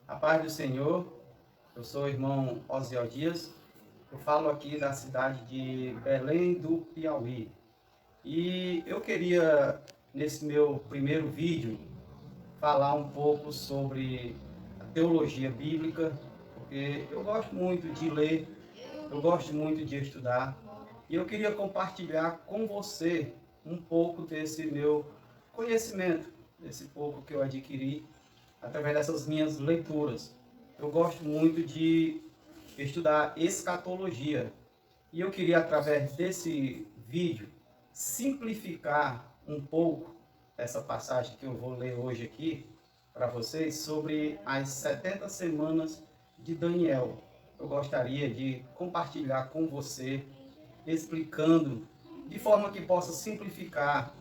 A paz do Senhor, eu sou o irmão Osiel Dias, eu falo aqui da cidade de Belém do Piauí. E eu queria, nesse meu primeiro vídeo, falar um pouco sobre a teologia bíblica, porque eu gosto muito de ler, eu gosto muito de estudar, e eu queria compartilhar com você um pouco desse meu conhecimento, desse pouco que eu adquiri através dessas minhas leituras. Eu gosto muito de estudar escatologia e eu queria, através desse vídeo, simplificar um pouco essa passagem que eu vou ler hoje aqui para vocês sobre as 70 semanas de Daniel. Eu gostaria de compartilhar com você, explicando de forma que possa simplificar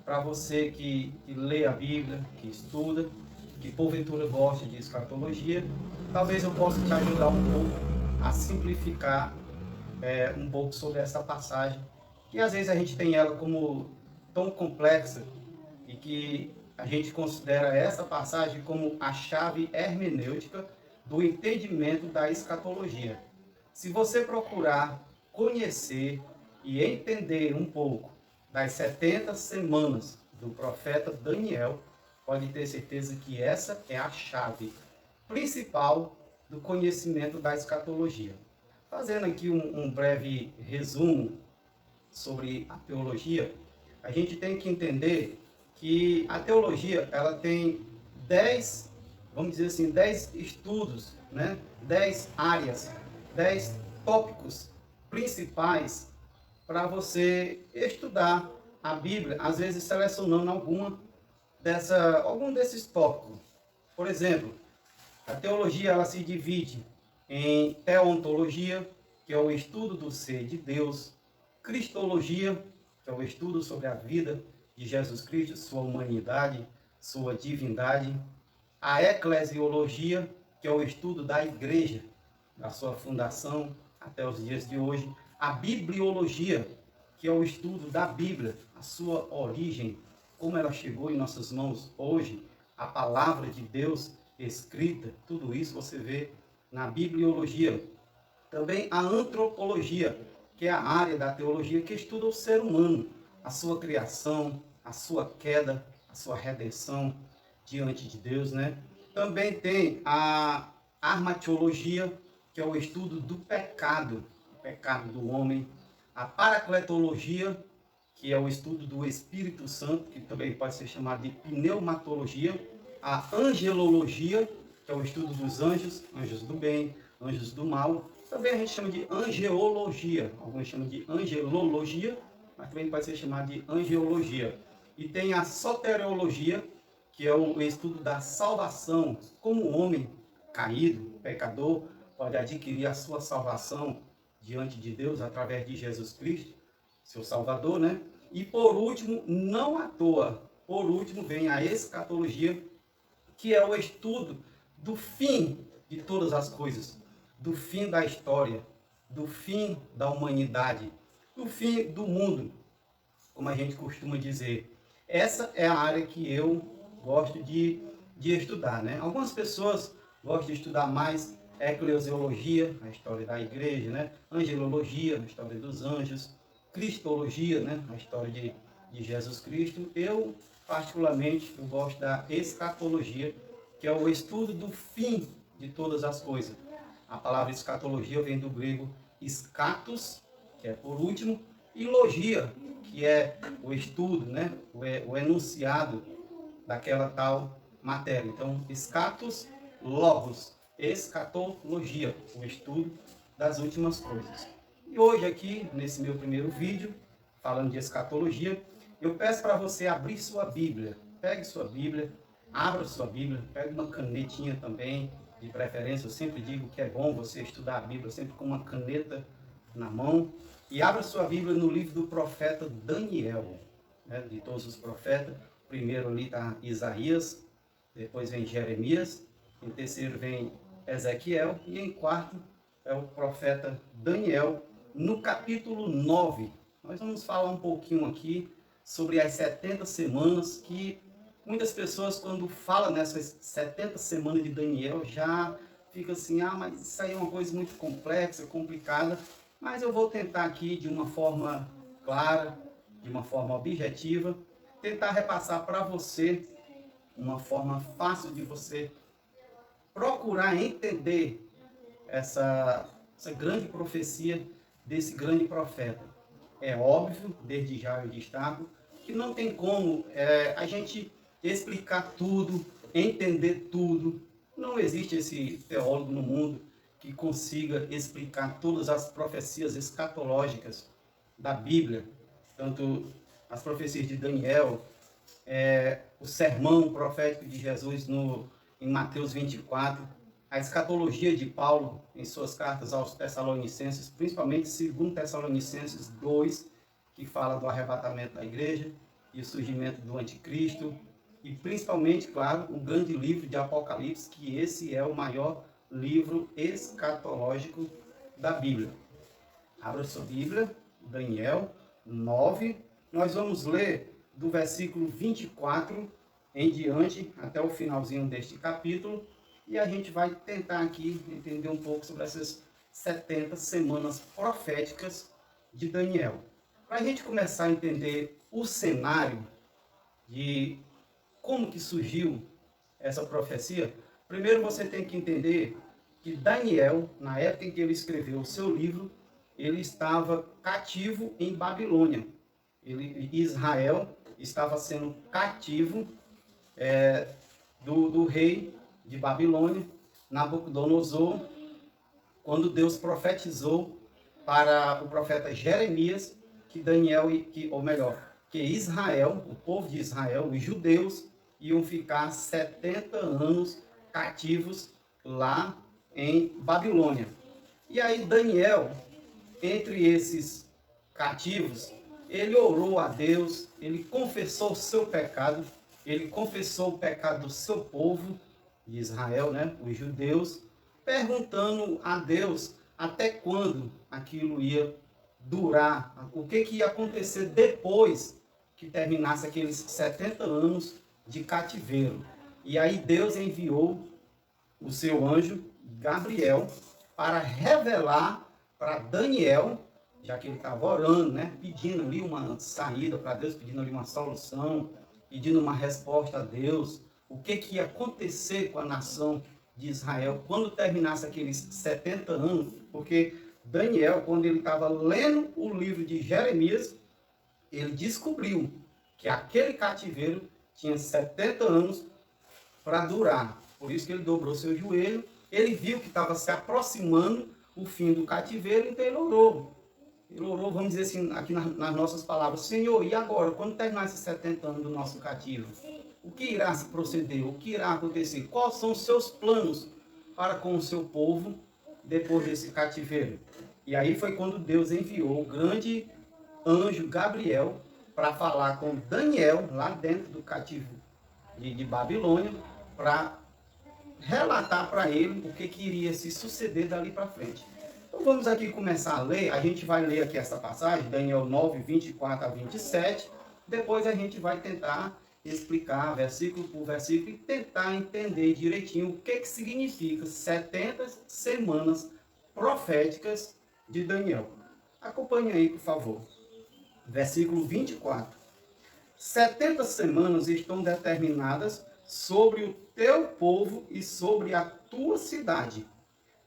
para você que lê a Bíblia, que estuda, que porventura gosta de escatologia. Talvez eu possa te ajudar um pouco a simplificar um pouco sobre essa passagem, que às vezes a gente tem ela como tão complexa e que a gente considera essa passagem como a chave hermenêutica do entendimento da escatologia. Se você procurar conhecer e entender um pouco das 70 semanas do profeta Daniel, pode ter certeza que essa é a chave principal do conhecimento da escatologia. Fazendo aqui um breve resumo sobre a teologia, a gente tem que entender que a teologia ela tem 10, vamos dizer assim, 10 estudos, né? 10 áreas, 10 tópicos principais para você estudar a Bíblia, às vezes selecionando algum desses tópicos. Por exemplo, a teologia ela se divide em teontologia, que é o estudo do ser de Deus, cristologia, que é o estudo sobre a vida de Jesus Cristo, sua humanidade, sua divindade, a eclesiologia, que é o estudo da igreja, da sua fundação até os dias de hoje, a bibliologia, que é o estudo da Bíblia, a sua origem, como ela chegou em nossas mãos hoje, a palavra de Deus escrita, tudo isso você vê na bibliologia. Também a antropologia, que é a área da teologia que estuda o ser humano, a sua criação, a sua queda, a sua redenção diante de Deus, né? Também tem a armatiologia, que é o estudo do pecado, o pecado do homem. A paracletologia, que é o estudo do Espírito Santo, que também pode ser chamado de pneumatologia. A angelologia, que é o estudo dos anjos, anjos do bem, anjos do mal. Também a gente chama de angeologia, alguns chamam de angelologia, mas também pode ser chamado de angeologia. E tem a soteriologia, que é o estudo da salvação, como o homem caído, pecador, pode adquirir a sua salvação diante de Deus através de Jesus Cristo, seu Salvador, né? E por último, não à toa, por último vem a escatologia, que é o estudo do fim de todas as coisas, do fim da história, do fim da humanidade, do fim do mundo, como a gente costuma dizer. Essa é a área que eu gosto de estudar, né? Algumas pessoas gostam de estudar mais eclesiologia, a história da igreja, né? Angelologia, a história dos anjos, cristologia, né? A história de Jesus Cristo. Eu, particularmente, eu gosto da escatologia, que é o estudo do fim de todas as coisas. A palavra escatologia vem do grego escatos, que é por último, e logia, que é o estudo, né? o enunciado daquela tal matéria. Então, escatos, logos, escatologia, o estudo das últimas coisas. E hoje aqui, nesse meu primeiro vídeo, falando de escatologia, eu peço para você abrir sua Bíblia. Pegue sua Bíblia, abra sua Bíblia, pegue uma canetinha também, de preferência. Eu sempre digo que é bom você estudar a Bíblia sempre com uma caneta na mão. E abra sua Bíblia no livro do profeta Daniel, né, de todos os profetas. Primeiro ali está Isaías, depois vem Jeremias, em terceiro vem Ezequiel e em quarto é o profeta Daniel, no capítulo 9. Nós vamos falar um pouquinho aqui sobre as 70 semanas que Muitas pessoas, quando falam nessas 70 semanas de Daniel, já fica assim, mas isso aí é uma coisa muito complexa, complicada. Mas eu vou tentar aqui, de uma forma clara, de uma forma objetiva, tentar repassar para você uma forma fácil de você procurar entender essa grande profecia desse grande profeta. É óbvio, desde já eu destaco, que não tem como a gente explicar tudo, entender tudo. Não existe esse teólogo no mundo que consiga explicar todas as profecias escatológicas da Bíblia, tanto as profecias de Daniel, o sermão profético de Jesus em Mateus 24, a escatologia de Paulo em suas cartas aos Tessalonicenses, principalmente 2 Tessalonicenses 2, que fala do arrebatamento da igreja e o surgimento do anticristo, e principalmente, claro, o grande livro de Apocalipse, que esse é o maior livro escatológico da Bíblia. Abra sua Bíblia, Daniel 9, nós vamos ler do versículo 24 em diante, até o finalzinho deste capítulo, e a gente vai tentar aqui entender um pouco sobre essas 70 semanas proféticas de Daniel. Para a gente começar a entender o cenário de como que surgiu essa profecia, primeiro você tem que entender que Daniel, na época em que ele escreveu o seu livro, ele estava cativo em Babilônia. Israel estava sendo cativo do rei de Babilônia, Nabucodonosor, quando Deus profetizou para o profeta Jeremias que que Israel, o povo de Israel, os judeus, iam ficar 70 anos cativos lá em Babilônia. E aí Daniel, entre esses cativos, ele orou a Deus, ele confessou o seu pecado, ele confessou o pecado do seu povo de Israel, né, os judeus, perguntando a Deus até quando aquilo ia durar, o que ia acontecer depois que terminasse aqueles 70 anos de cativeiro. E aí Deus enviou o seu anjo Gabriel para revelar para Daniel, já que ele estava orando, né, pedindo ali uma saída para Deus, pedindo ali uma solução, pedindo uma resposta a Deus, o que ia acontecer com a nação de Israel quando terminasse aqueles 70 anos, porque Daniel, quando ele estava lendo o livro de Jeremias, ele descobriu que aquele cativeiro tinha 70 anos para durar. Por isso que ele dobrou seu joelho, ele viu que estava se aproximando o fim do cativeiro, então ele orou. Ele orou, vamos dizer assim, aqui nas nossas palavras, Senhor, e agora, quando terminar esses 70 anos do nosso cativo, o que irá se proceder? O que irá acontecer? Quais são os seus planos para com o seu povo depois desse cativeiro? E aí foi quando Deus enviou o grande anjo Gabriel para falar com Daniel, lá dentro do cativo de Babilônia, para relatar para ele o que iria se suceder dali para frente. Então vamos aqui começar a ler, a gente vai ler aqui essa passagem, Daniel 9, 24 a 27, depois a gente vai tentar explicar versículo por versículo e tentar entender direitinho o que significa 70 semanas proféticas de Daniel. Acompanhe aí, por favor. Versículo 24. 70 semanas estão determinadas sobre o teu povo e sobre a tua cidade,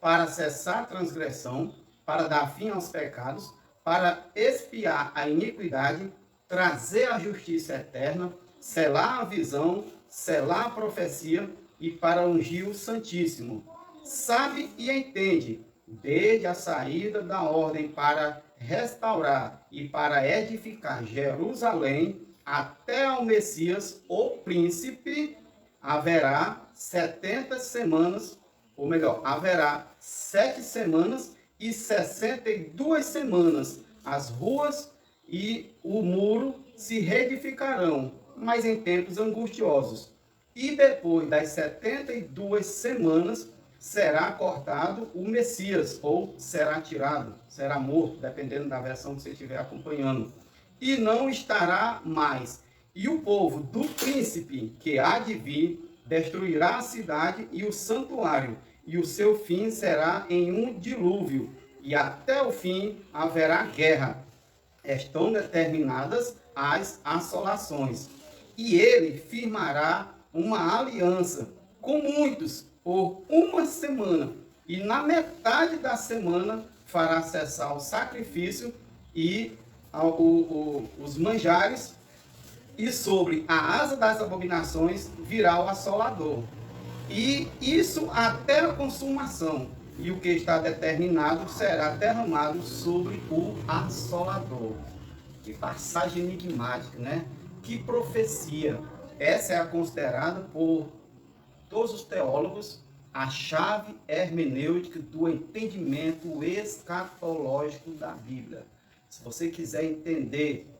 para cessar a transgressão, para dar fim aos pecados, para expiar a iniquidade, trazer a justiça eterna, selar a visão, selar a profecia e para ungir o Santíssimo. Sabe e entende, desde a saída da ordem para restaurar e para edificar Jerusalém, até ao Messias, o príncipe, haverá 70 semanas, ou melhor, haverá 7 semanas e 62 semanas. As ruas e o muro se reedificarão, mas em tempos angustiosos. E depois das 72 semanas, será cortado o Messias, ou será tirado, será morto, dependendo da versão que você estiver acompanhando. E não estará mais. E o povo do príncipe que há de vir destruirá a cidade e o santuário, e o seu fim será em um dilúvio, e até o fim haverá guerra. Estão determinadas as assolações. E ele firmará uma aliança com muitos por uma semana, e na metade da semana fará cessar o sacrifício e os manjares, e sobre a asa das abominações virá o assolador. E isso até a consumação. E o que está determinado será derramado sobre o assolador. Que passagem enigmática, né? Que profecia. Essa é a considerada por todos os teólogos a chave hermenêutica do entendimento escatológico da Bíblia. Se você quiser entender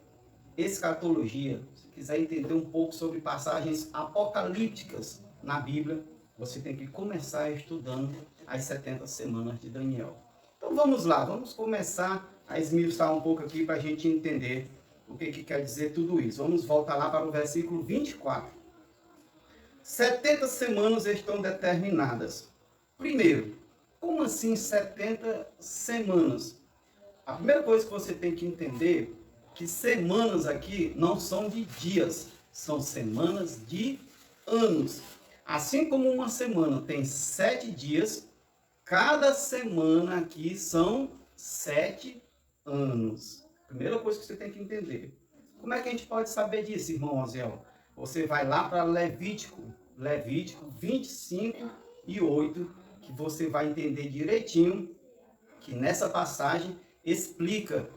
escatologia, se quiser entender um pouco sobre passagens apocalípticas na Bíblia, você tem que começar estudando as 70 semanas de Daniel. Então vamos lá, vamos começar a esmiuçar um pouco aqui para a gente entender o que quer dizer tudo isso. Vamos voltar lá para o versículo 24. 70 semanas estão determinadas. Primeiro, como assim 70 semanas? A primeira coisa que você tem que entender é que semanas aqui não são de dias, são semanas de anos. Assim como uma semana tem 7 dias, cada semana aqui são 7 anos. Primeira coisa que você tem que entender. Como é que a gente pode saber disso, irmão Oziel? Você vai lá para Levítico 25 e 8, que você vai entender direitinho que nessa passagem explica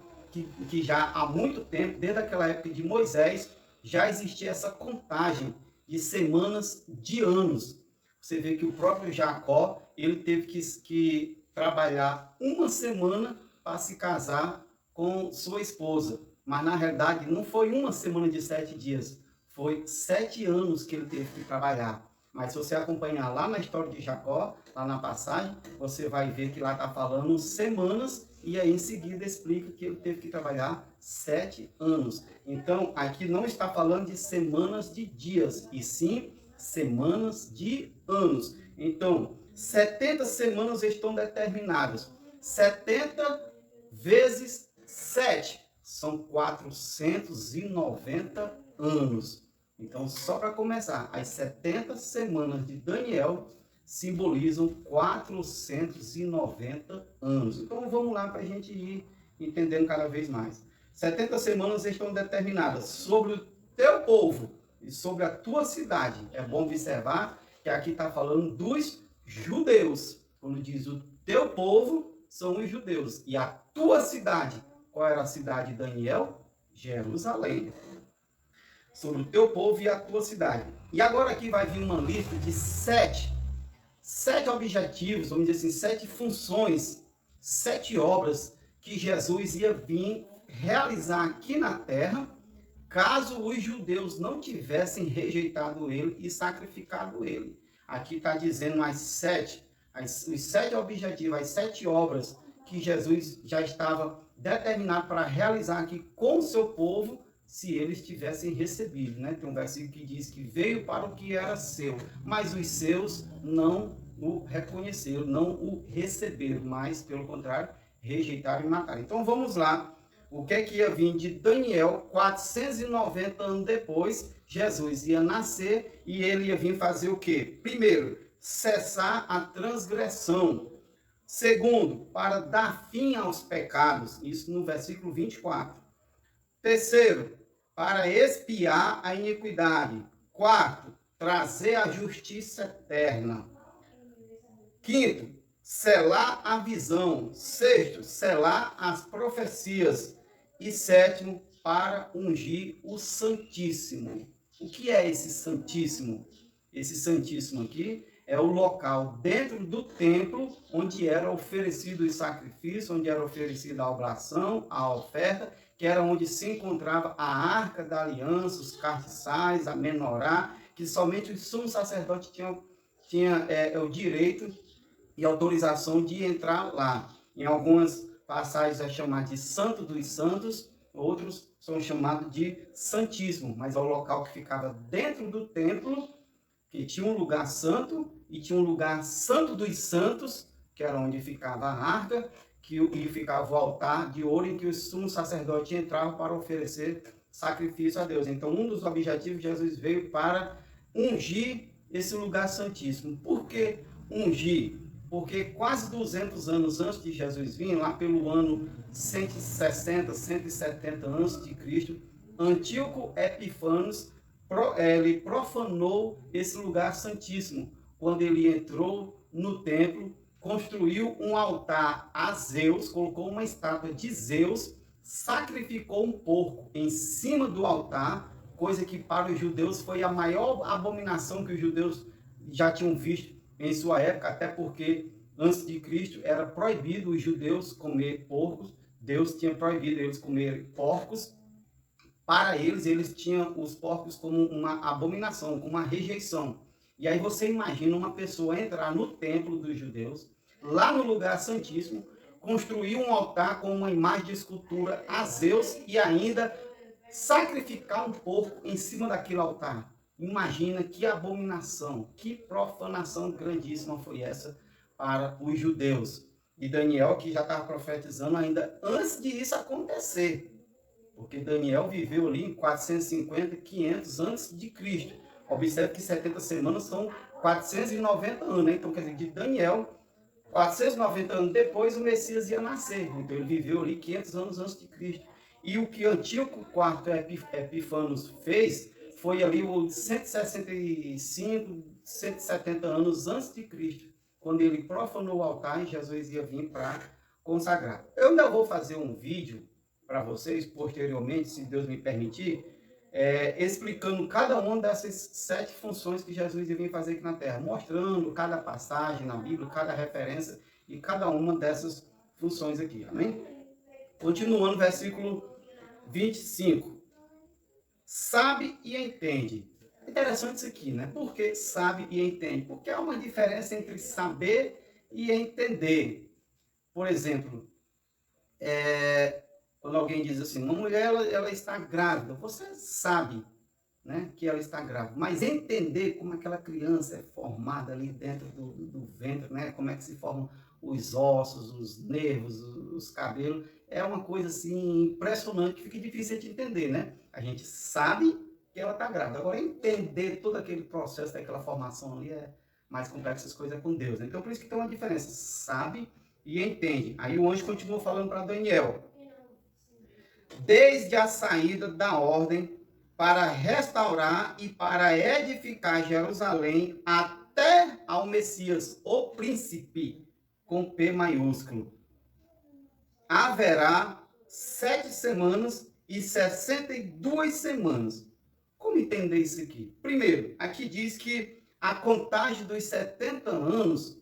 que já há muito tempo, desde aquela época de Moisés, já existia essa contagem de semanas de anos. Você vê que o próprio Jacó, ele teve que trabalhar uma semana para se casar com sua esposa. Mas na realidade não foi uma semana de 7 dias, foi 7 anos que ele teve que trabalhar. Mas se você acompanhar lá na história de Jacó, lá na passagem, você vai ver que lá está falando semanas, e aí em seguida explica que ele teve que trabalhar 7 anos. Então, aqui não está falando de semanas de dias, e sim semanas de anos. Então, 70 semanas estão determinadas. 70 vezes 7 são 490 anos. Então, só para começar, as 70 semanas de Daniel simbolizam 490 anos. Então, vamos lá para a gente ir entendendo cada vez mais. 70 semanas estão determinadas sobre o teu povo e sobre a tua cidade. É bom observar que aqui está falando dos judeus. Quando diz o teu povo, são os judeus. E a tua cidade, qual era a cidade de Daniel? Jerusalém. Sobre o teu povo e a tua cidade. E agora aqui vai vir uma lista de 7 objetivos, vamos dizer assim, 7 funções, 7 obras que Jesus ia vir realizar aqui na terra, caso os judeus não tivessem rejeitado ele e sacrificado ele. Aqui está dizendo os 7 objetivos, as 7 obras que Jesus já estava determinado para realizar aqui com o seu povo, se eles tivessem recebido, né? Tem um versículo que diz que veio para o que era seu, mas os seus não o reconheceram, não o receberam, mas, pelo contrário, rejeitaram e mataram. Então, vamos lá. O que é que ia vir de Daniel? 490 anos depois, Jesus ia nascer e ele ia vir fazer o quê? Primeiro, cessar a transgressão. Segundo, para dar fim aos pecados. Isso no versículo 24. Terceiro, para expiar a iniquidade. Quarto, trazer a justiça eterna. Quinto, selar a visão. Sexto, selar as profecias. E sétimo, para ungir o Santíssimo. O que é esse Santíssimo? Esse Santíssimo aqui é o local dentro do templo onde era oferecido o sacrifício, onde era oferecida a oblação, a oferta, que era onde se encontrava a Arca da Aliança, os castiçais, a menorá, que somente os sumos sacerdotes tinham o direito e autorização de entrar lá. Em algumas passagens é chamado de Santo dos Santos, outros são chamados de santíssimo, mas é o local que ficava dentro do templo, que tinha um lugar santo e tinha um lugar santo dos santos, que era onde ficava a arca, e ficava o altar de ouro em que o sumo sacerdote entrava para oferecer sacrifício a Deus. Então, um dos objetivos de Jesus veio para ungir esse lugar santíssimo. Por que ungir? Porque quase 200 anos antes de Jesus vir, lá pelo ano 160, 170 antes de Cristo, Antíoco Epifanes ele profanou esse lugar santíssimo quando ele entrou no templo, construiu um altar a Zeus, colocou uma estátua de Zeus, sacrificou um porco em cima do altar, coisa que para os judeus foi a maior abominação que os judeus já tinham visto em sua época, até porque antes de Cristo era proibido os judeus comer porcos, Deus tinha proibido eles comer porcos. Para eles tinham os porcos como uma abominação, como uma rejeição. E aí você imagina uma pessoa entrar no templo dos judeus, lá no lugar santíssimo, construir um altar com uma imagem de escultura a Zeus e ainda sacrificar um porco em cima daquele altar. Imagina que abominação, que profanação grandíssima foi essa para os judeus. E Daniel, que já estava profetizando ainda antes de isso acontecer, porque Daniel viveu ali em 450, 500 antes de Cristo. Observe que 70 semanas são 490 anos, né? Então, quer dizer, de Daniel, 490 anos depois, o Messias ia nascer. Então, ele viveu ali 500 anos antes de Cristo. E o que Antíoco IV Epifanes fez foi ali os 165, 170 anos antes de Cristo, quando ele profanou o altar e Jesus ia vir para consagrar. Eu ainda vou fazer um vídeo para vocês, posteriormente, se Deus me permitir, explicando cada uma dessas 7 funções que Jesus ia vir fazer aqui na Terra, mostrando cada passagem na Bíblia, cada referência e cada uma dessas funções aqui, amém? Continuando, versículo 25. Sabe e entende. Interessante isso aqui, né? Por que sabe e entende? Porque há uma diferença entre saber e entender. Por exemplo, quando alguém diz assim, uma mulher ela está grávida, você sabe, né, que ela está grávida, mas entender como aquela criança é formada ali dentro do ventre, né, como é que se formam os ossos, os nervos, os cabelos, é uma coisa assim impressionante que fica difícil de entender, né? A gente sabe que ela está grávida, agora entender todo aquele processo daquela formação ali é mais complexo, essas coisas com Deus, né? Então por isso que tem uma diferença, sabe e entende. Aí o anjo continua falando para Daniel, desde a saída da ordem para restaurar e para edificar Jerusalém até ao Messias, o príncipe, com P maiúsculo. Haverá 7 semanas e 62 semanas. Como entender isso aqui? Primeiro, aqui diz que a contagem dos 70 anos,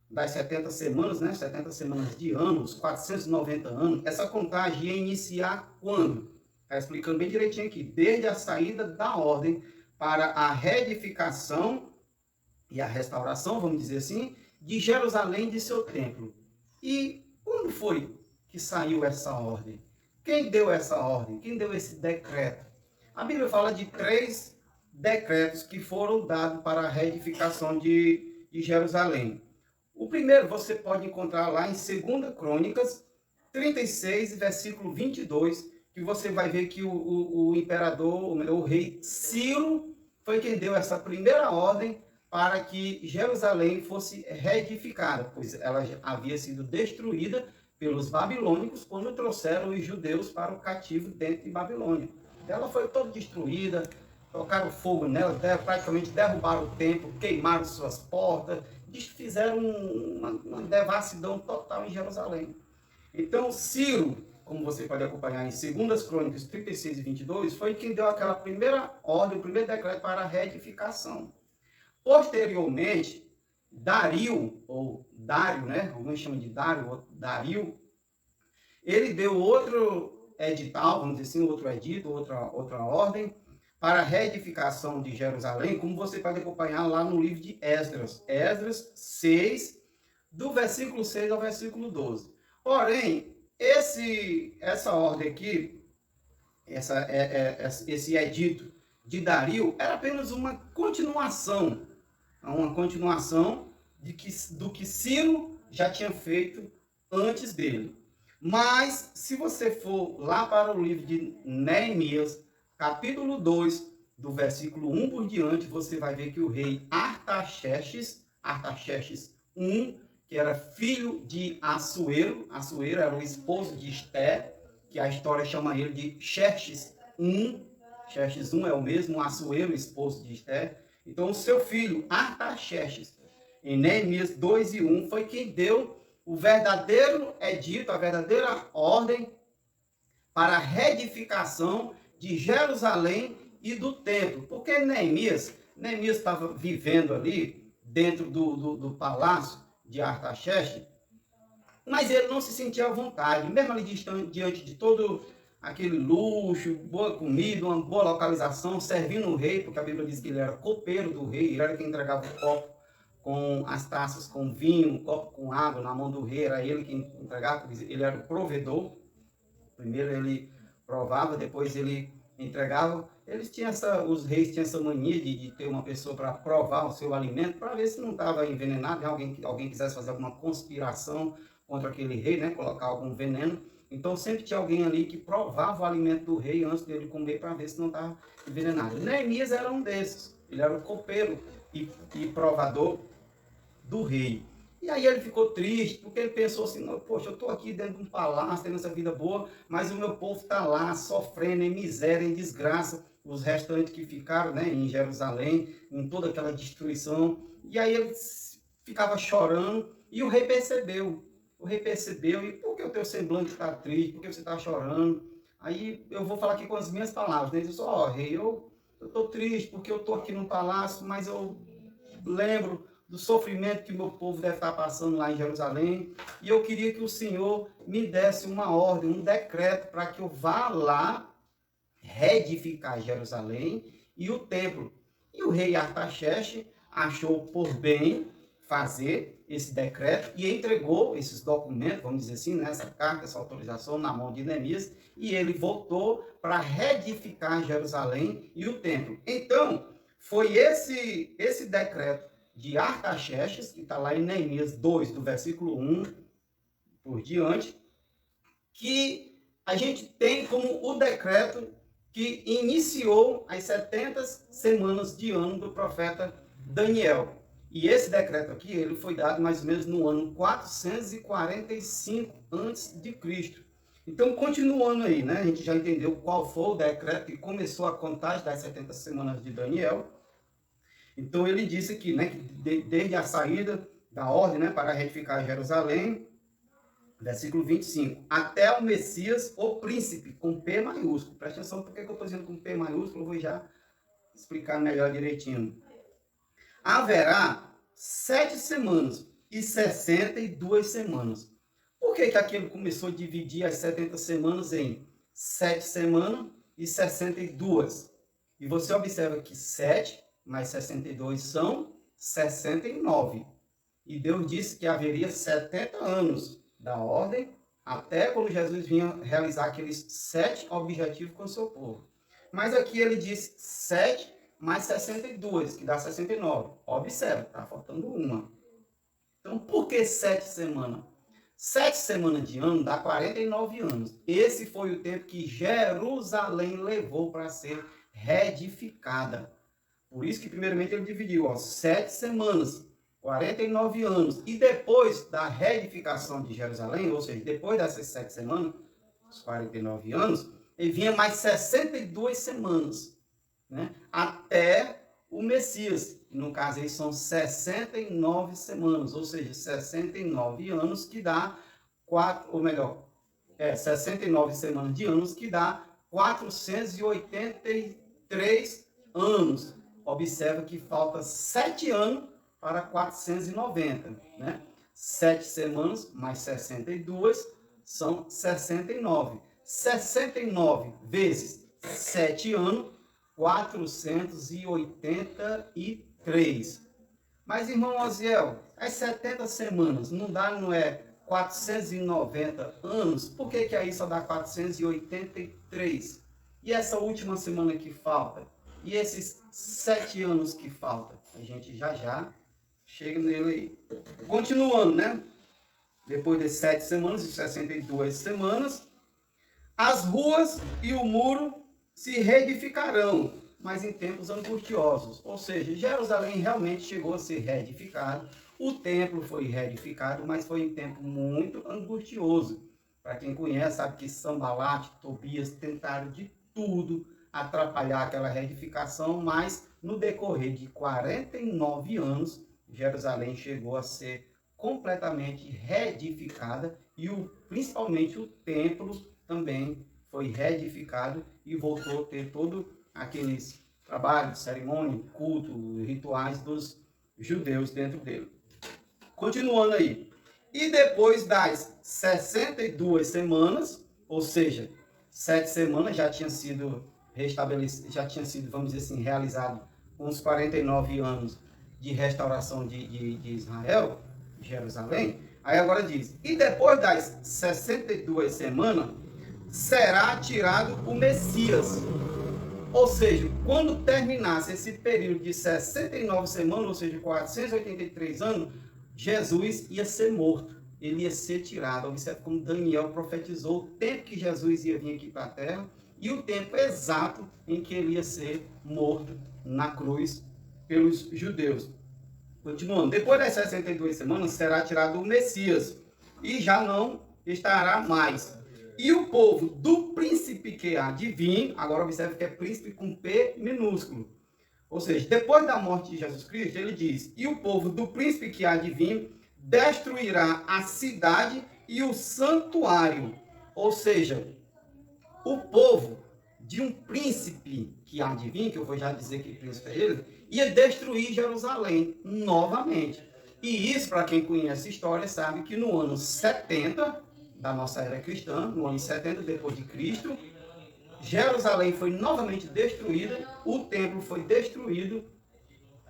das 70 semanas, né? 70 semanas de anos, 490 anos, essa contagem ia iniciar quando? Está explicando bem direitinho aqui. Desde a saída da ordem para a reedificação e a restauração, vamos dizer assim, de Jerusalém de seu templo. E quando foi que saiu essa ordem? Quem deu essa ordem? Quem deu esse decreto? A Bíblia fala de 3 decretos que foram dados para a reedificação de Jerusalém. O primeiro você pode encontrar lá em 2 Crônicas 36, versículo 22, que você vai ver que o imperador, o rei Ciro, foi quem deu essa primeira ordem para que Jerusalém fosse reedificada, pois ela havia sido destruída pelos babilônicos quando trouxeram os judeus para o cativo dentro de Babilônia. Ela foi toda destruída, tocaram fogo nela, praticamente derrubaram o templo, queimaram suas portas, fizeram uma devassidão total em Jerusalém. Então, Ciro, como você pode acompanhar em 2 Crônicas 36 e 22, foi quem deu aquela primeira ordem, o primeiro decreto para a reedificação. Posteriormente, Dario, ou Dário, né? Alguns chamam de Dário, outro Dario, ele deu outro edital, vamos dizer assim, outro edito, outra ordem, para a reedificação de Jerusalém, como você pode acompanhar lá no livro de Esdras. Esdras 6, do versículo 6 ao versículo 12. Porém, essa ordem aqui, esse edito de Dario era apenas uma continuação do que Ciro já tinha feito antes dele. Mas, se você for lá para o livro de Neemias, capítulo 2, do versículo 1 por diante, você vai ver que o rei Artaxerxes I, que era filho de Assuero era o esposo de Esté, que a história chama ele de Xerxes I. Xerxes I é o mesmo Assuero, esposo de Esté. Então, o seu filho, Artaxerxes, em Neemias 2 e 1, foi quem deu o verdadeiro edito, a verdadeira ordem para a reedificação de Jerusalém e do templo. Porque Neemias estava vivendo ali, dentro do palácio de Artaxerxes, mas ele não se sentia à vontade, mesmo ali diante de todo aquele luxo, boa comida, uma boa localização, servindo o rei, porque a Bíblia diz que ele era copeiro do rei, ele era quem entregava o copo com as taças com vinho, um copo com água na mão do rei, era ele quem entregava, ele era o provedor. Primeiro ele provava, depois ele entregava. Os reis tinham essa mania de ter uma pessoa para provar o seu alimento, para ver se não estava envenenado, alguém quisesse fazer alguma conspiração contra aquele rei, né, colocar algum veneno. Então sempre tinha alguém ali que provava o alimento do rei antes dele comer, para ver se não estava envenenado. Neemias era um desses, ele era o copeiro e provador do rei. E aí ele ficou triste, porque ele pensou assim, poxa, eu estou aqui dentro de um palácio, tendo essa vida boa, mas o meu povo está lá, sofrendo em miséria, em desgraça, os restantes que ficaram, né, em Jerusalém, em toda aquela destruição. E aí ele ficava chorando, e o rei percebeu, e por que o teu semblante está triste, por que você está chorando? Aí eu vou falar aqui com as minhas palavras, né? Ele disse, rei, eu estou triste, porque eu estou aqui no palácio, mas eu lembro do sofrimento que meu povo deve estar passando lá em Jerusalém, e eu queria que o Senhor me desse uma ordem, um decreto, para que eu vá lá reedificar Jerusalém e o templo. E o rei Artaxerxes achou por bem fazer esse decreto e entregou esses documentos, vamos dizer assim, essa carta, essa autorização na mão de Neemias, e ele voltou para reedificar Jerusalém e o templo. Então, foi esse decreto de Artaxerxes, que está lá em Neemias 2, do versículo 1 por diante, que a gente tem como o decreto que iniciou as 70 semanas de ano do profeta Daniel. E esse decreto aqui, ele foi dado mais ou menos no ano 445 a.C. Então, continuando aí, né? A gente já entendeu qual foi o decreto que começou a contagem das 70 semanas de Daniel. Então, ele disse aqui, né, que desde a saída da ordem, né, para reedificar Jerusalém, versículo 25, até o Messias, o príncipe, com P maiúsculo. Presta atenção, por que eu estou dizendo com P maiúsculo? Eu vou já explicar melhor direitinho. Haverá 7 semanas e 62 semanas. Por que aquilo começou a dividir as 70 semanas em 7 semanas e 62? E você observa que 7 mais 62 são 69. E Deus disse que haveria 70 anos da ordem, até quando Jesus vinha realizar aqueles 7 objetivos com o seu povo. Mas aqui ele diz 7 mais 62, que dá 69. Observe, está faltando uma. Então, por que 7 semanas? 7 semanas de ano dá 49 anos. Esse foi o tempo que Jerusalém levou para ser reedificada. Por isso que, primeiramente, ele dividiu 7 semanas, 49 anos. E depois da reedificação de Jerusalém, ou seja, depois dessas 7 semanas, os 49 anos, ele vinha mais 62 semanas, né? Até o Messias. No caso aí são 69 semanas, ou seja, 69 anos que dá 69 semanas de anos que dá 483 anos. Observa que falta 7 anos para 490, né? 7 semanas mais 62 são 69. 69 vezes 7 anos, 483. Mas, irmão Osiel, as 70 semanas não é 490 anos? Por que aí só dá 483? E essa última semana que falta? E esses 7 anos que faltam? A gente já chega nele aí. Continuando, né? Depois de 7 semanas e 62 semanas, as ruas e o muro se reedificarão, mas em tempos angustiosos. Ou seja, Jerusalém realmente chegou a ser reedificado, o templo foi reedificado, mas foi em tempo muito angustioso. Para quem conhece, sabe que Sanbalate, Tobias tentaram de tudo atrapalhar aquela reedificação, mas no decorrer de 49 anos, Jerusalém chegou a ser completamente reedificada e principalmente o templo também foi reedificado e voltou a ter todo aqueles trabalhos, cerimônia, culto, rituais dos judeus dentro dele. Continuando aí. E depois das 62 semanas, ou seja, 7 semanas já tinha sido restabelecido, já tinha sido, vamos dizer assim, realizado uns 49 anos de restauração de Israel, Jerusalém. Aí agora diz, e depois das 62 semanas, será tirado o Messias. Ou seja, quando terminasse esse período de 69 semanas, ou seja, 483 anos, Jesus ia ser morto. Ele ia ser tirado. Observe como Daniel profetizou o tempo que Jesus ia vir aqui para a terra e o tempo exato em que ele ia ser morto na cruz pelos judeus. Continuando, depois das 62 semanas será tirado o Messias e já não estará mais. E o povo do príncipe que há de vir, agora observe que é príncipe com P minúsculo. Ou seja, depois da morte de Jesus Cristo, ele diz, e o povo do príncipe que há de vir destruirá a cidade e o santuário. Ou seja, o povo de um príncipe que há de vir, que eu vou já dizer que príncipe é ele, ia destruir Jerusalém novamente. E isso, para quem conhece a história, sabe que no ano 70 da nossa era cristã, no ano 70 depois de Cristo, Jerusalém foi novamente destruída, o templo foi destruído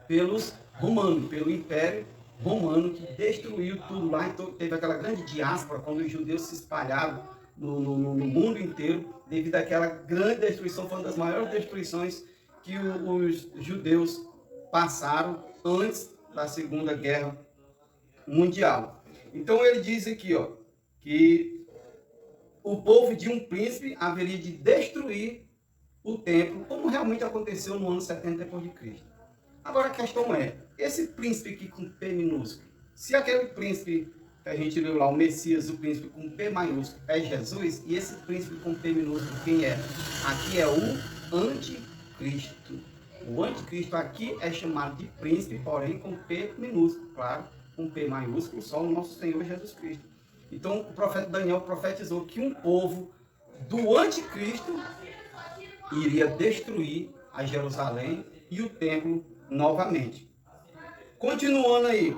pelos romanos, pelo Império Romano, que destruiu tudo lá. Então teve aquela grande diáspora, quando os judeus se espalharam no mundo inteiro, devido àquela grande destruição, foi uma das maiores destruições que os judeus passaram antes da Segunda Guerra Mundial. Então ele diz aqui, ó, que o povo de um príncipe haveria de destruir o templo, como realmente aconteceu no ano 70 depois de Cristo. Agora a questão é, esse príncipe aqui com P minúsculo, se aquele príncipe que a gente leu lá, o Messias, o príncipe com P maiúsculo, é Jesus, e esse príncipe com P minúsculo, quem é? Aqui é o anticristo. O anticristo aqui é chamado de príncipe, porém com P minúsculo, claro, com P maiúsculo, só o nosso Senhor Jesus Cristo. Então o profeta Daniel profetizou que um povo do anticristo iria destruir a Jerusalém e o templo novamente. Continuando aí,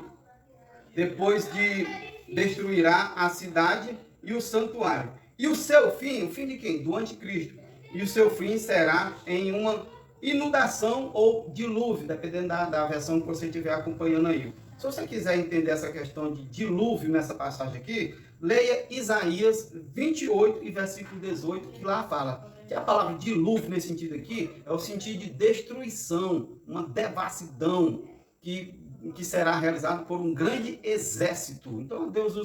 depois de destruirá a cidade e o santuário. E o seu fim, o fim de quem? Do anticristo. E o seu fim será em uma inundação ou dilúvio, dependendo da versão que você estiver acompanhando aí. Se você quiser entender essa questão de dilúvio nessa passagem aqui, leia Isaías 28 e versículo 18, que lá fala que a palavra dilúvio nesse sentido aqui é o sentido de destruição, uma devassidão que será realizado por um grande exército. Então Deus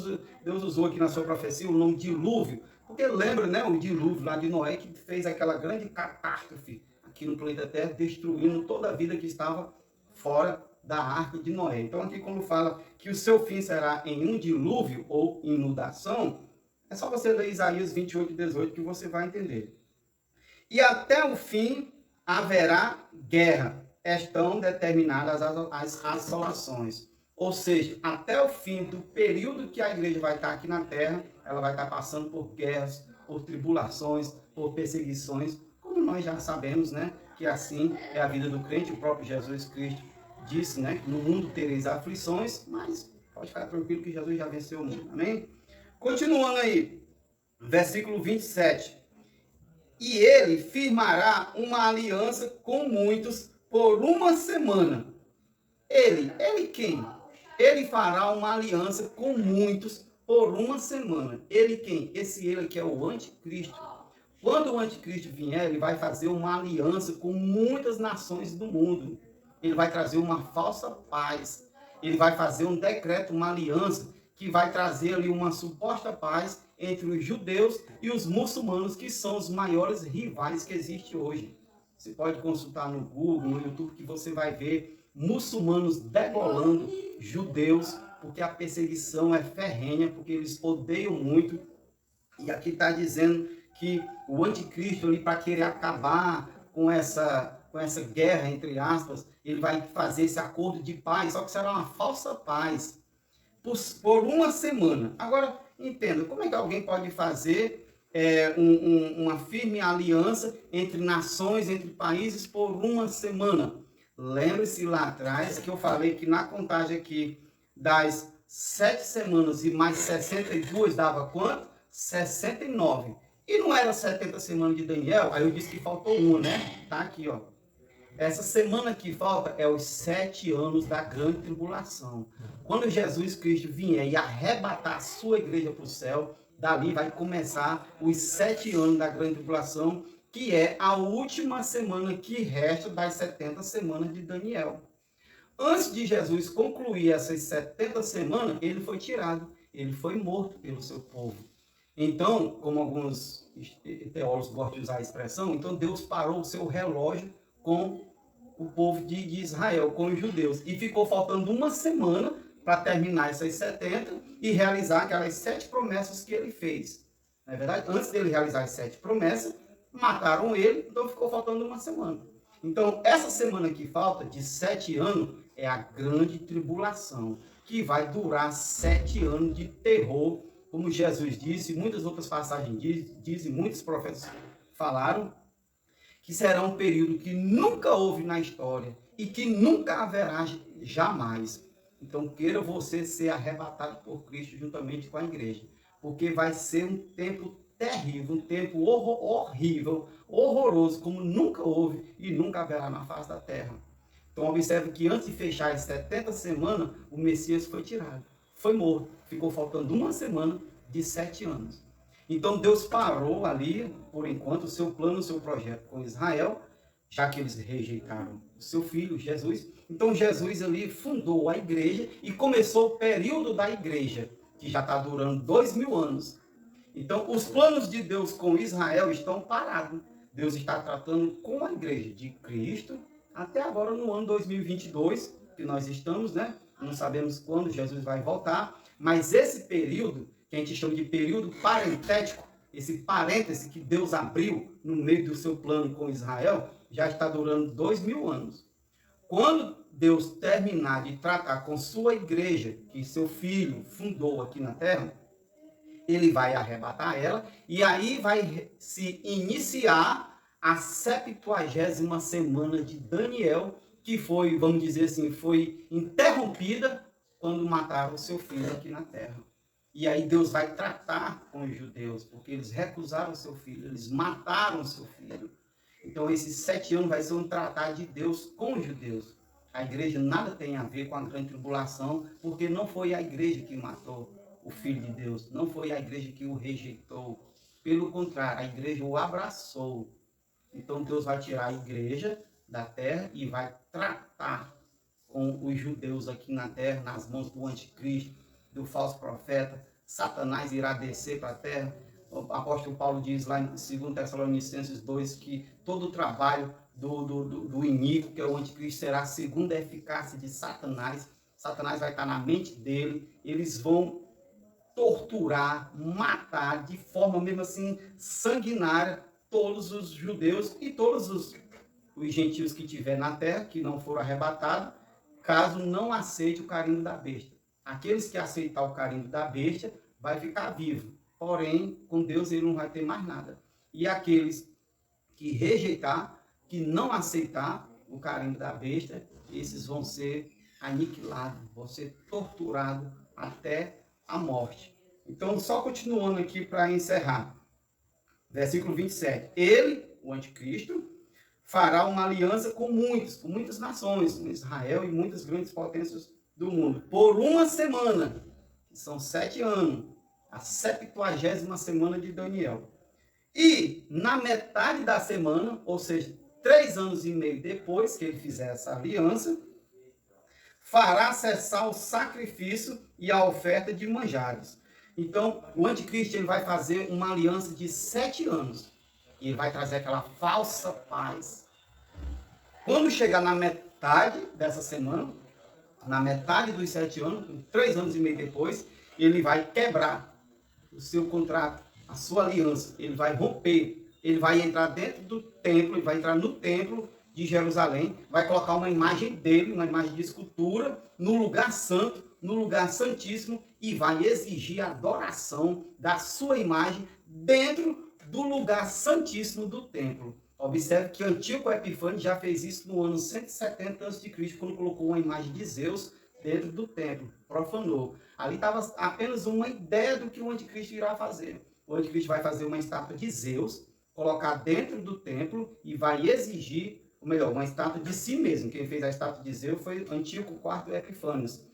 usou aqui na sua profecia o nome dilúvio, porque lembra, né, o dilúvio lá de Noé, que fez aquela grande catástrofe aqui no planeta Terra, destruindo toda a vida que estava fora da arca de Noé. Então aqui quando fala que o seu fim será em um dilúvio ou inundação, é só você ler Isaías 28 e 18 que você vai entender. E até o fim haverá guerra. Estão determinadas as assolações. Ou seja, até o fim do período que a igreja vai estar aqui na terra, ela vai estar passando por guerras, por tribulações, por perseguições, como nós já sabemos, né? Que assim é a vida do crente. O próprio Jesus Cristo disse, né? No mundo tereis aflições, mas pode ficar tranquilo que Jesus já venceu o mundo. Amém? Continuando aí, versículo 27. E ele firmará uma aliança com muitos por uma semana. Ele quem? Ele fará uma aliança com muitos por uma semana. Ele quem? Esse ele que é o anticristo. Quando o anticristo vier, ele vai fazer uma aliança com muitas nações do mundo. Ele vai trazer uma falsa paz. Ele vai fazer um decreto, uma aliança, que vai trazer ali uma suposta paz entre os judeus e os muçulmanos, que são os maiores rivais que existem hoje. Você pode consultar no Google, no YouTube, que você vai ver muçulmanos degolando judeus, porque a perseguição é ferrenha, porque eles odeiam muito. E aqui está dizendo que o anticristo, para querer acabar com essa guerra, entre aspas, ele vai fazer esse acordo de paz, só que será uma falsa paz, por uma semana. Agora, entenda, como é que alguém pode fazer uma firme aliança entre nações, entre países, por uma semana? Lembre-se lá atrás que eu falei que na contagem aqui das 7 semanas e mais 62 dava quanto? 69. E não era 70 semanas de Daniel? Aí eu disse que faltou uma, né? Tá aqui, ó. Essa semana que falta é os 7 anos da grande tribulação. Quando Jesus Cristo vier e arrebatar a sua igreja para o céu, dali vai começar os 7 anos da grande tribulação, que é a última semana que resta das 70 semanas de Daniel. Antes de Jesus concluir essas 70 semanas, ele foi tirado, ele foi morto pelo seu povo. Então, como alguns teólogos gostam de usar a expressão, então Deus parou o seu relógio com o povo de Israel, com os judeus. E ficou faltando uma semana para terminar essas 70 e realizar aquelas 7 promessas que ele fez. Não é verdade? Antes dele realizar as 7 promessas, mataram ele, então ficou faltando uma semana. Então, essa semana que falta, de 7 anos, é a grande tribulação, que vai durar 7 anos de terror, como Jesus disse, muitas outras passagens dizem, muitos profetas falaram, que será um período que nunca houve na história e que nunca haverá jamais. Então, queira você ser arrebatado por Cristo juntamente com a igreja, porque vai ser um tempo terrível, um tempo horrível, horroroso, como nunca houve e nunca haverá na face da terra. Então, observe que antes de fechar as 70 semanas, o Messias foi tirado, foi morto, ficou faltando uma semana de 7 anos. Então Deus parou ali, por enquanto, o seu plano, o seu projeto com Israel, já que eles rejeitaram o seu filho, Jesus. Então Jesus ali fundou a igreja e começou o período da igreja, que já está durando 2000 anos. Então os planos de Deus com Israel estão parados. Deus está tratando com a igreja de Cristo, até agora no ano 2022, que nós estamos, né? Não sabemos quando Jesus vai voltar, mas esse período, que a gente chama de período parentético, esse parêntese que Deus abriu no meio do seu plano com Israel, já está durando 2000 anos. Quando Deus terminar de tratar com sua igreja, que seu filho fundou aqui na terra, ele vai arrebatar ela, e aí vai se iniciar a 70ª semana de Daniel, que foi, vamos dizer assim, foi interrompida quando mataram o seu filho aqui na terra. E aí Deus vai tratar com os judeus, porque eles recusaram o seu filho, eles mataram o seu filho. Então esses 7 anos vai ser um tratar de Deus com os judeus. A igreja nada tem a ver com a grande tribulação, porque não foi a igreja que matou o Filho de Deus, não foi a igreja que o rejeitou. Pelo contrário, a igreja o abraçou. Então Deus vai tirar a igreja da terra e vai tratar com os judeus aqui na terra, nas mãos do anticristo, do falso profeta. Satanás irá descer para a terra. O apóstolo Paulo diz lá em 2 Tessalonicenses 2 que todo o trabalho do iníquo, que é o anticristo, será segundo a eficácia de Satanás. Satanás vai estar na mente dele, eles vão torturar, matar de forma mesmo assim sanguinária todos os judeus e todos os gentios que tiver na terra, que não foram arrebatados, caso não aceite o carimbo da besta. Aqueles que aceitar o carimbo da besta vai ficar vivo, porém com Deus ele não vai ter mais nada. E aqueles que rejeitar, que não aceitar o carimbo da besta, esses vão ser aniquilados, vão ser torturados até a morte. Então, só continuando aqui para encerrar. Versículo 27. Ele, o anticristo, fará uma aliança com muitas nações, com Israel e muitas grandes potências do mundo, por uma semana, que são 7 anos, a 70ª semana de Daniel. E na metade da semana, ou seja, 3 anos e meio depois que ele fizer essa aliança, fará cessar o sacrifício e a oferta de manjares. Então, o anticristo ele vai fazer uma aliança de 7 anos. E ele vai trazer aquela falsa paz. Quando chegar na metade dessa semana, na metade dos 7 anos, 3 anos e meio depois, ele vai quebrar o seu contrato, a sua aliança. Ele vai romper. Ele vai entrar dentro do templo, ele vai entrar no templo de Jerusalém, vai colocar uma imagem dele, uma imagem de escultura, no lugar santo, no lugar santíssimo, e vai exigir a adoração da sua imagem dentro do lugar santíssimo do templo. Observe que Antíoco Epifânio já fez isso no ano 170 a.C., quando colocou uma imagem de Zeus dentro do templo, profanou. Ali estava apenas uma ideia do que o anticristo irá fazer. O anticristo vai fazer uma estátua de Zeus, colocar dentro do templo e vai exigir, ou melhor, uma estátua de si mesmo. Quem fez a estátua de Zeus foi Antíoco IV Epifânios.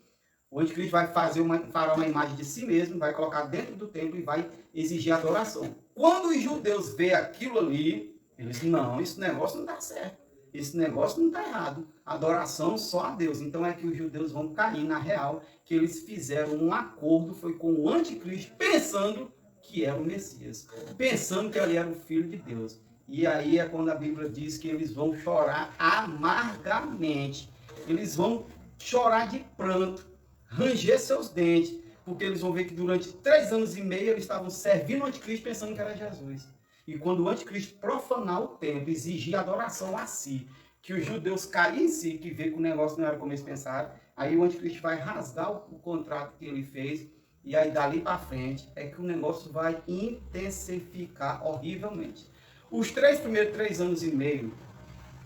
O anticristo vai fará uma imagem de si mesmo, vai colocar dentro do templo e vai exigir adoração. Quando os judeus vê aquilo ali, eles dizem, não, esse negócio não está certo. Esse negócio não está errado. Adoração só a Deus. Então é que os judeus vão cair na real que eles fizeram um acordo, foi com o anticristo, pensando que era o Messias. Pensando que ele era o Filho de Deus. E aí é quando a Bíblia diz que eles vão chorar amargamente. Eles vão chorar de pranto, ranger seus dentes, porque eles vão ver que durante 3 anos e meio eles estavam servindo o anticristo pensando que era Jesus. E quando o anticristo profanar o templo, exigir adoração a si, que os judeus caem em si, que vê que o negócio não era como eles pensaram, aí o anticristo vai rasgar o contrato que ele fez, e aí dali para frente é que o negócio vai intensificar horrivelmente. Os primeiros 3 anos e meio,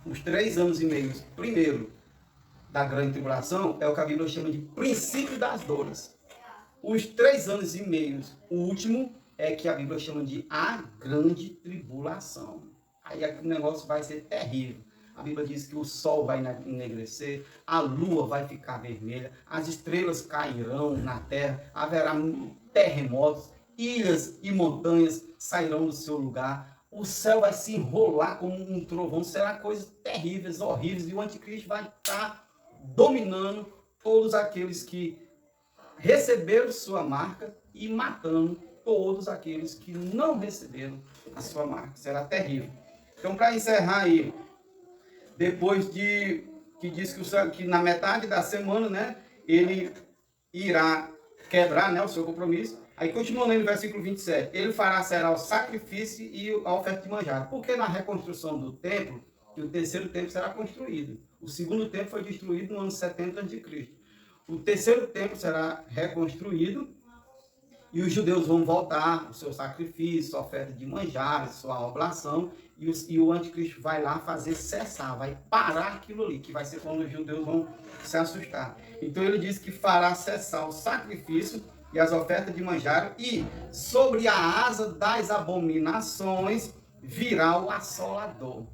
os 3 anos e meio primeiro da grande tribulação, é o que a Bíblia chama de princípio das dores. Os 3 anos e meio, o último, é que a Bíblia chama de a grande tribulação. Aí o negócio vai ser terrível. A Bíblia diz que o sol vai enegrecer, a lua vai ficar vermelha, as estrelas cairão na terra, haverá terremotos, ilhas e montanhas sairão do seu lugar, o céu vai se enrolar como um trovão, será coisas terríveis, horríveis, e o anticristo vai estar dominando todos aqueles que receberam sua marca e matando todos aqueles que não receberam a sua marca. Será terrível. Então, para encerrar aí, depois de que diz que na metade da semana, né, ele irá quebrar, né, o seu compromisso. Aí continua no versículo 27. Ele fará será o sacrifício e a oferta de manjar. Porque na reconstrução do templo, que o terceiro templo será construído. O segundo templo foi destruído no ano 70 a.C. O terceiro templo será reconstruído e os judeus vão voltar o seu sacrifício, sua oferta de manjares, sua oblação, e o anticristo vai lá fazer cessar, vai parar aquilo ali, que vai ser quando os judeus vão se assustar. Então ele diz que fará cessar o sacrifício e as ofertas de manjar, e sobre a asa das abominações virá o assolador.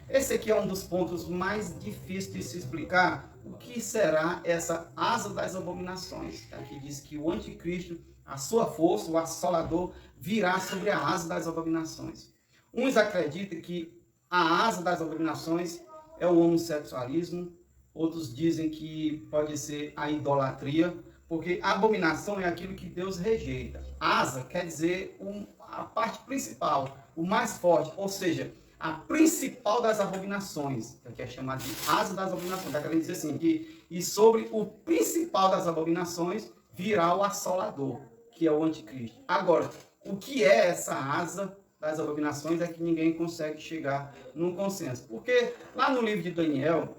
Esse aqui é um dos pontos mais difíceis de se explicar. O que será essa asa das abominações? Aqui diz que o anticristo, a sua força, o assolador, virá sobre a asa das abominações. Uns acreditam que a asa das abominações é o homossexualismo, outros dizem que pode ser a idolatria, porque a abominação é aquilo que Deus rejeita. Asa quer dizer a parte principal, o mais forte, ou seja, a principal das abominações, que é chamada de asa das abominações. Está querendo dizer assim, e sobre o principal das abominações virá o assolador, que é o anticristo. Agora, o que é essa asa das abominações é que ninguém consegue chegar num consenso. Porque lá no livro de Daniel,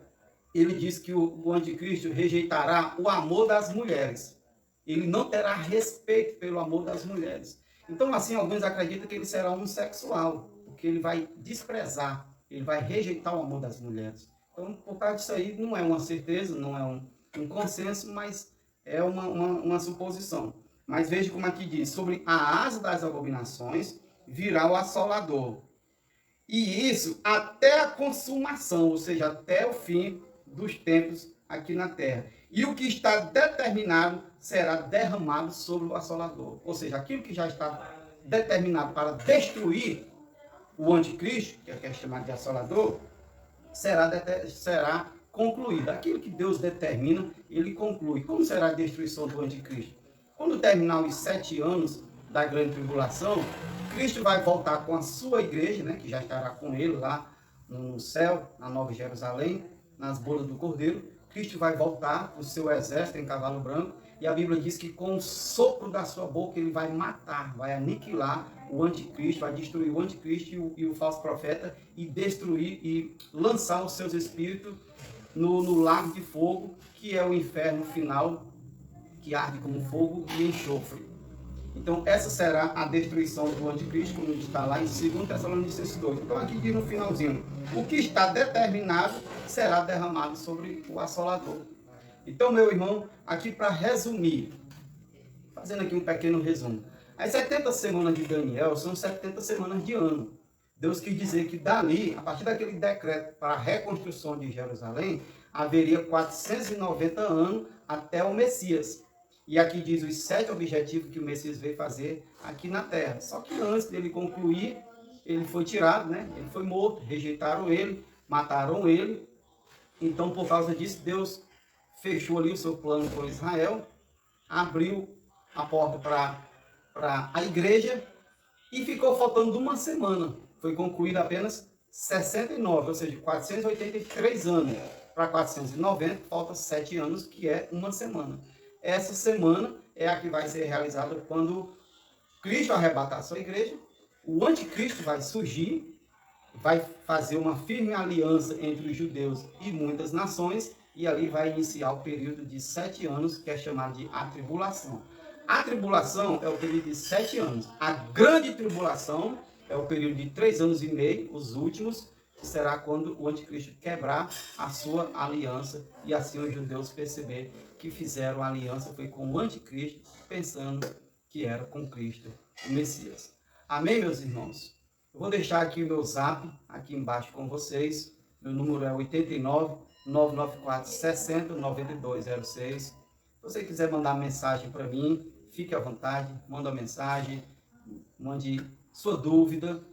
ele diz que o anticristo rejeitará o amor das mulheres. Ele não terá respeito pelo amor das mulheres. Então, assim, alguns acreditam que ele será homossexual, porque ele vai desprezar, ele vai rejeitar o amor das mulheres. Então, por causa disso aí, não é uma certeza, não é um consenso, mas é uma suposição. Mas veja como aqui diz, sobre a asa das abominações virá o assolador. E isso até a consumação, ou seja, até o fim dos tempos aqui na terra. E o que está determinado será derramado sobre o assolador. Ou seja, aquilo que já está determinado para destruir o anticristo, que é chamado de assolador, será concluído. Aquilo que Deus determina, ele conclui. Como será a destruição do anticristo? Quando terminar os 7 anos da grande tribulação, Cristo vai voltar com a sua igreja, né, que já estará com ele lá no céu, na Nova Jerusalém, nas bodas do Cordeiro. Cristo vai voltar com o seu exército em cavalo branco, e a Bíblia diz que com o sopro da sua boca ele vai matar, vai aniquilar o anticristo, vai destruir o anticristo e o falso profeta, e destruir e lançar os seus espíritos no lago de fogo, que é o inferno final, que arde como fogo e enxofre. Então, essa será a destruição do anticristo, como está lá em 2 Tessalonicenses 2. Então, aqui diz no finalzinho, o que está determinado será derramado sobre o assolador. Então, meu irmão, aqui para resumir, fazendo aqui um pequeno resumo. As 70 semanas de Daniel são 70 semanas de ano. Deus quis dizer que dali, a partir daquele decreto para a reconstrução de Jerusalém, haveria 490 anos até o Messias. E aqui diz os 7 objetivos que o Messias veio fazer aqui na terra. Só que antes dele concluir, ele foi tirado, né? Ele foi morto, rejeitaram ele, mataram ele. Então, por causa disso, Deus fechou ali o seu plano com Israel, abriu a porta para a igreja e ficou faltando uma semana. Foi concluída apenas 69, ou seja, 483 anos. Para 490, falta 7 anos, que é uma semana. Essa semana é a que vai ser realizada quando Cristo arrebatar a sua igreja, o anticristo vai surgir, vai fazer uma firme aliança entre os judeus e muitas nações, e ali vai iniciar o período de 7 anos, que é chamado de atribulação. A tribulação é o período de 7 anos. A grande tribulação é o período de 3 anos e meio, os últimos, que será quando o anticristo quebrar a sua aliança, e assim os judeus perceber que fizeram a aliança foi com o anticristo, pensando que era com Cristo, o Messias. Amém, meus irmãos? Eu vou deixar aqui o meu zap, aqui embaixo com vocês. Meu número é 89 994 60 9206. Se você quiser mandar mensagem para mim, fique à vontade, manda mensagem, mande sua dúvida.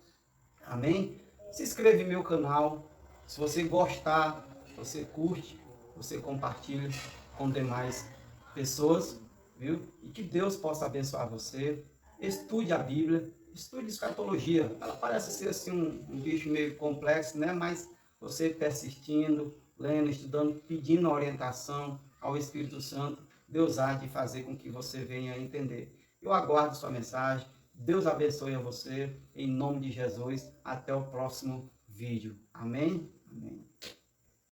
Amém? Se inscreva em meu canal. Se você gostar, você curte, você compartilha com demais pessoas, viu? E que Deus possa abençoar você. Estude a Bíblia, estude escatologia. Ela parece ser assim um bicho meio complexo, né? Mas você persistindo, lendo, estudando, pedindo orientação ao Espírito Santo, Deus há de fazer com que você venha a entender. Eu aguardo sua mensagem. Deus abençoe a você, em nome de Jesus. Até o próximo vídeo. Amém? Amém.